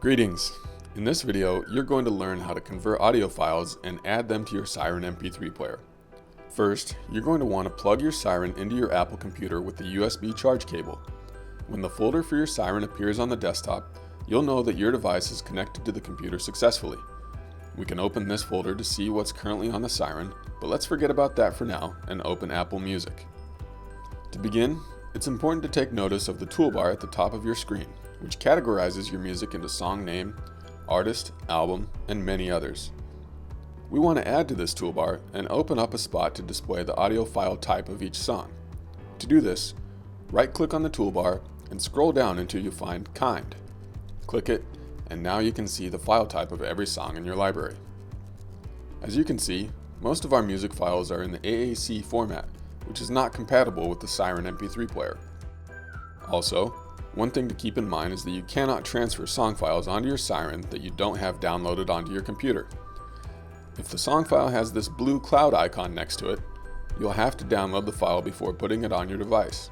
Greetings! In this video, you're going to learn how to convert audio files and add them to your Syryn MP3 player. First, you're going to want to plug your Syryn into your Apple computer with the USB charge cable. When the folder for your Syryn appears on the desktop, you'll know that your device is connected to the computer successfully. We can open this folder to see what's currently on the Syryn, but let's forget about that for now and open Apple Music. To begin, it's important to take notice of the toolbar at the top of your screen, which categorizes your music into song name, artist, album, and many others. We want to add to this toolbar and open up a spot to display the audio file type of each song. To do this, right-click on the toolbar and scroll down until you find Kind. Click it, and now you can see the file type of every song in your library. As you can see, most of our music files are in the AAC format, which is not compatible with the Syryn MP3 player. Also, one thing to keep in mind is that you cannot transfer song files onto your Syryn that you don't have downloaded onto your computer. If the song file has this blue cloud icon next to it, you'll have to download the file before putting it on your device.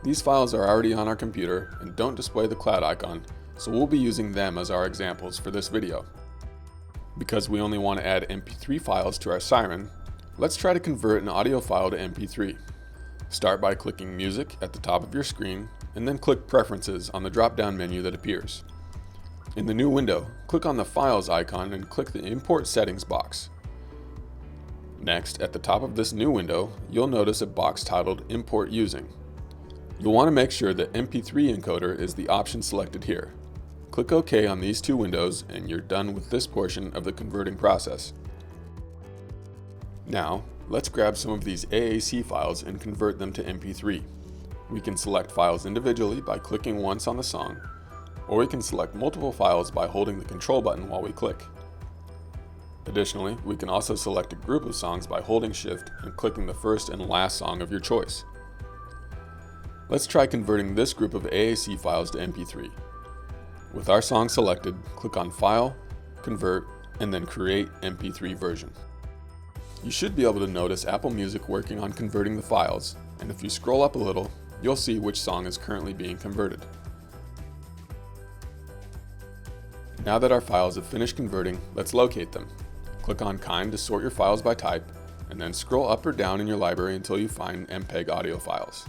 These files are already on our computer and don't display the cloud icon, so we'll be using them as our examples for this video. Because we only want to add MP3 files to our Syryn, let's try to convert an audio file to MP3. Start by clicking Music at the top of your screen, and then click Preferences on the drop-down menu that appears. In the new window, click on the Files icon and click the Import Settings box. Next, at the top of this new window, you'll notice a box titled Import Using. You'll want to make sure that MP3 encoder is the option selected here. Click OK on these two windows and you're done with this portion of the converting process. Now, let's grab some of these AAC files and convert them to MP3. We can select files individually by clicking once on the song, or we can select multiple files by holding the control button while we click. Additionally, we can also select a group of songs by holding Shift and clicking the first and last song of your choice. Let's try converting this group of AAC files to MP3. With our song selected, click on File, Convert, and then Create MP3 Version. You should be able to notice Apple Music working on converting the files, and if you scroll up a little, you'll see which song is currently being converted. Now that our files have finished converting, let's locate them. Click on Kind to sort your files by type, and then scroll up or down in your library until you find MPEG audio files.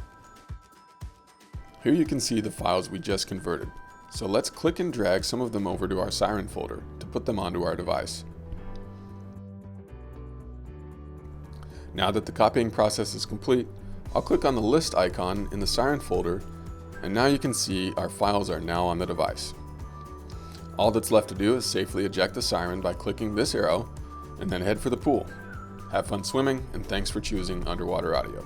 Here you can see the files we just converted, so let's click and drag some of them over to our Syryn folder to put them onto our device. Now that the copying process is complete, I'll click on the list icon in the Syryn folder, and now you can see our files are now on the device. All that's left to do is safely eject the Syryn by clicking this arrow, and then head for the pool. Have fun swimming, and thanks for choosing Underwater Audio.